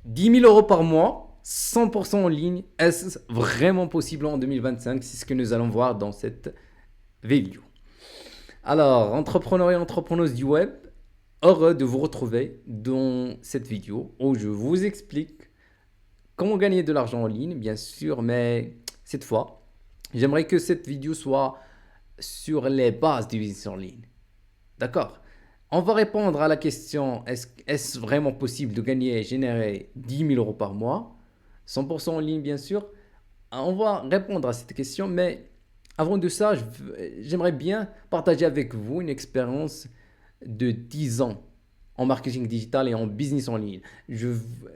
10 000 euros par mois, 100% en ligne, est-ce vraiment possible en 2025? C'est ce que nous allons voir dans cette vidéo. Alors, entrepreneurs et entrepreneuses du web, heureux de vous retrouver dans cette vidéo où je vous explique comment gagner de l'argent en ligne, bien sûr, mais cette fois, j'aimerais que cette vidéo soit sur les bases du business en ligne. D'accord? On va répondre à la question, est-ce vraiment possible de gagner et générer 10 000 euros par mois? 100% en ligne, bien sûr. On va répondre à cette question, mais avant de ça, j'aimerais bien partager avec vous une expérience de 10 ans en marketing digital et en business en ligne. Je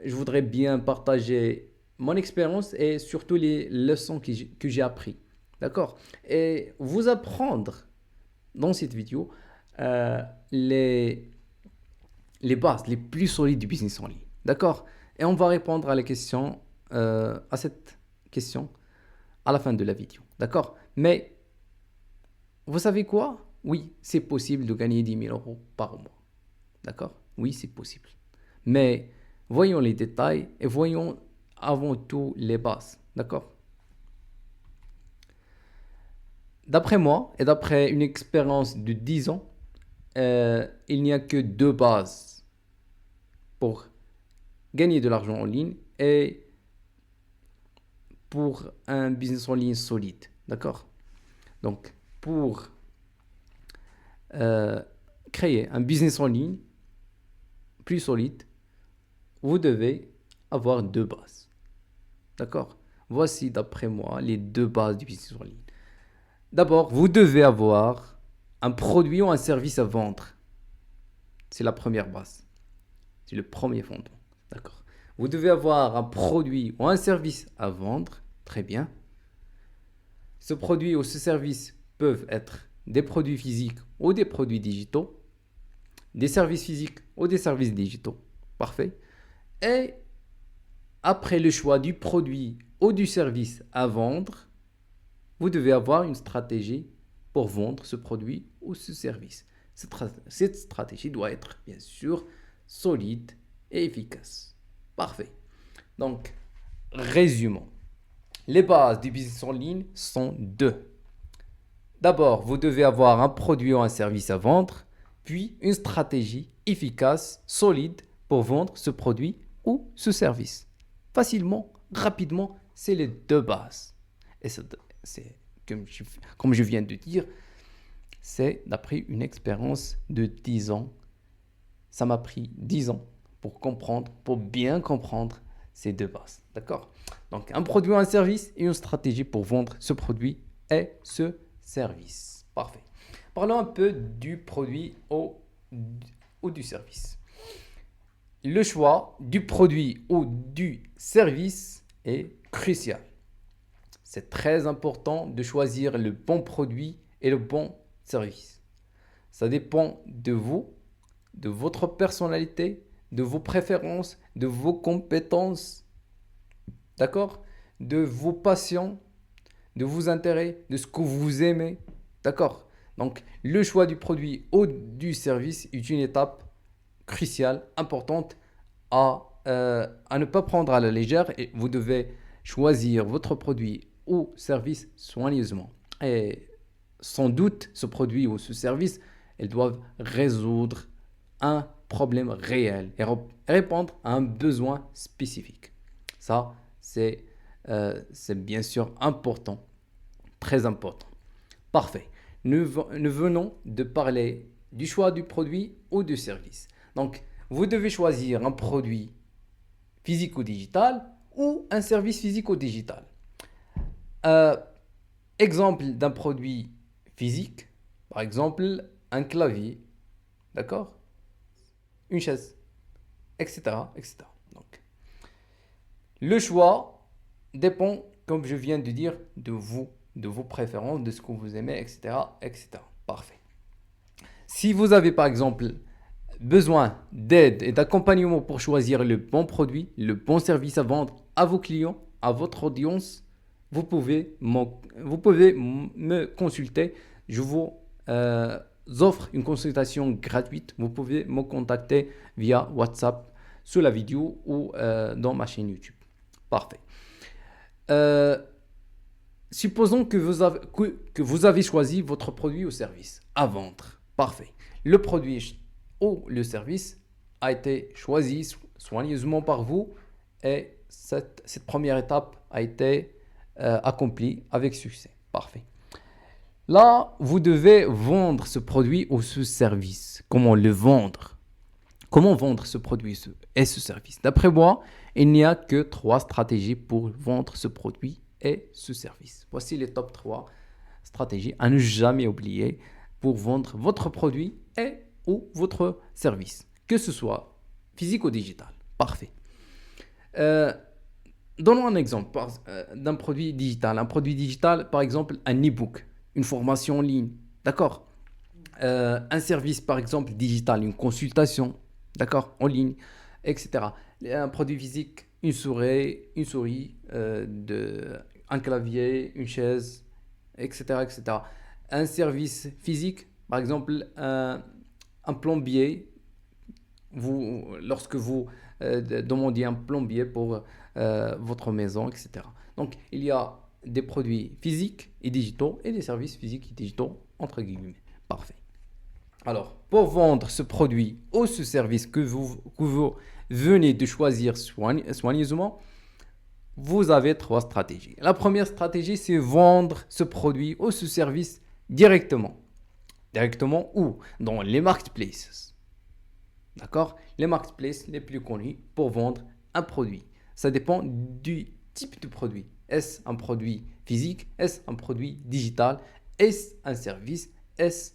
voudrais bien partager mon expérience et surtout les leçons que j'ai apprises. D'accord? Et vous apprendre dans cette vidéo euh, les, les bases les plus solides du business en ligne. D'accord? Et on va répondre à cette question à la fin de la vidéo. D'accord? Mais vous savez quoi? Oui, c'est possible de gagner 10 000 euros par mois. D'accord? Oui, c'est possible. Mais voyons les détails et voyons avant tout les bases. D'accord? D'après moi et d'après une expérience de 10 ans, il n'y a que deux bases pour gagner de l'argent en ligne et pour un business en ligne solide. D'accord? Donc, pour euh, créer un business en ligne plus solide, vous devez avoir deux bases. D'accord? Voici d'après moi les deux bases du business en ligne. D'abord, vous devez avoir un produit ou un service à vendre. C'est la première base. C'est le premier fondement. D'accord? Vous devez avoir un produit ou un service à vendre. Très bien. Ce produit ou ce service peuvent être des produits physiques ou des produits digitaux, des services physiques ou des services digitaux. Parfait. Et après le choix du produit ou du service à vendre, vous devez avoir une stratégie pour vendre ce produit ou ce service. Cette stratégie doit être, bien sûr, solide et efficace. Parfait. Donc, résumons. Les bases du business en ligne sont deux. D'abord, vous devez avoir un produit ou un service à vendre, puis une stratégie efficace, solide pour vendre ce produit ou ce service. Facilement, rapidement, c'est les deux bases. Et c'est comme je viens de dire, c'est d'après une expérience de 10 ans. Ça m'a pris 10 ans pour comprendre, pour bien comprendre ces deux bases. D'accord? Donc, un produit ou un service et une stratégie pour vendre ce produit et ce service. Parfait. Parlons un peu du produit ou du service. Le choix du produit ou du service est crucial. C'est très important de choisir le bon produit et le bon service. Ça dépend de vous, de votre personnalité, de vos préférences, de vos compétences, d'accord? De vos passions, de vos intérêts, de ce que vous aimez, d'accord? Donc, le choix du produit ou du service est une étape cruciale, importante à ne pas prendre à la légère et vous devez choisir votre produit ou service soigneusement. Et sans doute, ce produit ou ce service, elles doivent résoudre un problème réel et répondre à un besoin spécifique. Ça, c'est bien sûr important, très important. Parfait. Nous venons de parler du choix du produit ou du service. Donc, vous devez choisir un produit physique ou digital ou un service physique ou digital. Euh, Exemple d'un produit physique, par exemple un clavier, d'accord? Une chaise, etc., etc. Donc, le choix dépend, comme je viens de dire, de vous, de vos préférences, de ce que vous aimez, etc., etc. Parfait. Si vous avez par exemple besoin d'aide et d'accompagnement pour choisir le bon produit, le bon service à vendre à vos clients, à votre audience, vous pouvez me consulter. Je vous offre une consultation gratuite. Vous pouvez me contacter via WhatsApp sous la vidéo ou dans ma chaîne YouTube. Parfait. Euh, Supposons que vous avez choisi votre produit ou service à vendre. Parfait. Le produit ou le service a été choisi soigneusement par vous et cette première étape a été accomplie avec succès. Parfait. Là, vous devez vendre ce produit ou ce service. Comment le vendre? Comment vendre ce produit et ce service? D'après moi, il n'y a que 3 stratégies pour vendre ce produit et ce service. Voici les top 3 stratégies à ne jamais oublier pour vendre votre produit et ou votre service, que ce soit physique ou digital. Parfait. Donnons un exemple d'un produit digital. Un produit digital, par exemple, un e-book, une formation en ligne. D'accord? Un service, par exemple, digital, une consultation, d'accord, en ligne, etc. Un produit physique, une souris, un clavier, une chaise, etc., etc. Un service physique, par exemple, un plombier. Lorsque vous demandez un plombier pour votre maison, etc. Donc, il y a des produits physiques et digitaux et des services physiques et digitaux, entre guillemets. Parfait. Alors, pour vendre ce produit ou ce service que vous venez de choisir soigneusement, vous avez 3 stratégies. La première stratégie, c'est vendre ce produit ou ce service directement. Directement où? Dans les marketplaces. D'accord? Les marketplaces les plus connus pour vendre un produit. Ça dépend du type de produit. Est-ce un produit physique? Est-ce un produit digital? Est-ce un service? Est-ce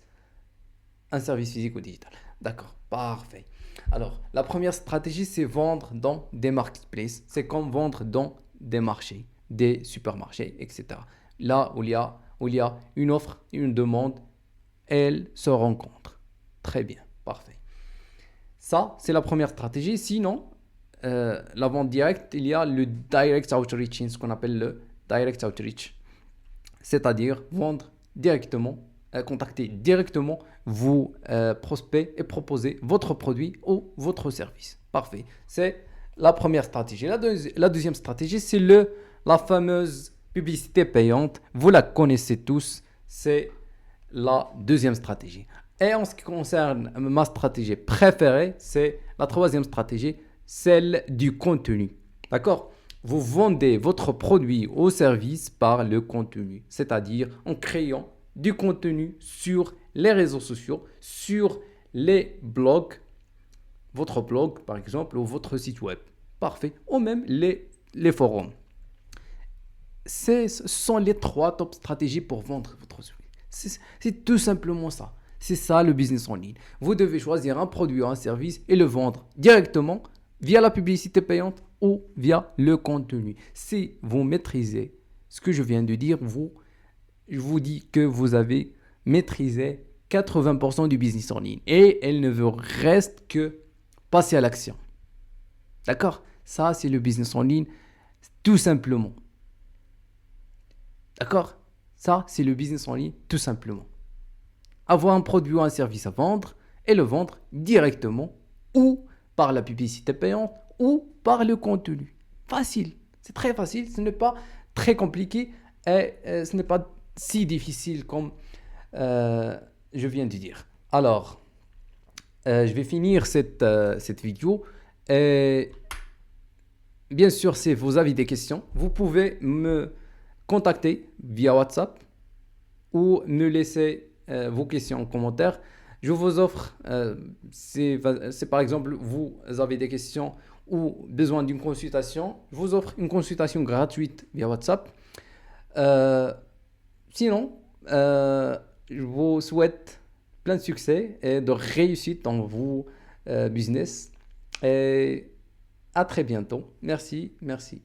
un service physique ou digital? D'accord, parfait. Alors, la première stratégie, c'est vendre dans des marketplaces. C'est comme vendre dans des marchés, des supermarchés, etc. Là où il y a une offre, une demande, elles se rencontrent. Très bien, parfait. Ça, c'est la première stratégie. Sinon, la vente directe, il y a le direct outreach, ce qu'on appelle le direct outreach. C'est-à-dire vendre directement, contacter directement vos prospects et proposer votre produit ou votre service. Parfait. C'est la première stratégie. La deuxième stratégie, c'est la fameuse publicité payante. Vous la connaissez tous. C'est la deuxième stratégie. Et en ce qui concerne ma stratégie préférée, c'est la troisième stratégie, celle du contenu. D'accord? Vous vendez votre produit ou service par le contenu, c'est-à-dire en créant du contenu sur les réseaux sociaux, sur les blogs, votre blog par exemple, ou votre site web. Parfait. Ou même les forums. Ce sont les 3 top stratégies pour vendre votre service. C'est tout simplement ça. C'est ça le business en ligne. Vous devez choisir un produit ou un service et le vendre directement via la publicité payante ou via le contenu. Si vous maîtrisez ce que je viens de dire, je vous dis que vous avez maîtrisé 80% du business en ligne. Et il ne vous reste que passer à l'action. D'accord? Ça, c'est le business en ligne, tout simplement. D'accord? Ça, c'est le business en ligne, tout simplement. Avoir un produit ou un service à vendre et le vendre directement ou par la publicité payante ou par le contenu. Facile, c'est très facile, ce n'est pas très compliqué et ce n'est pas si difficile comme je viens de dire. Alors, je vais finir cette vidéo et bien sûr, si vous avez des questions, vous pouvez me contacter via WhatsApp ou me laisser vos questions en commentaire. Je vous offre, si par exemple vous avez des questions ou besoin d'une consultation, je vous offre une consultation gratuite via WhatsApp. Sinon, je vous souhaite plein de succès et de réussite dans vos business. Et à très bientôt. Merci, merci.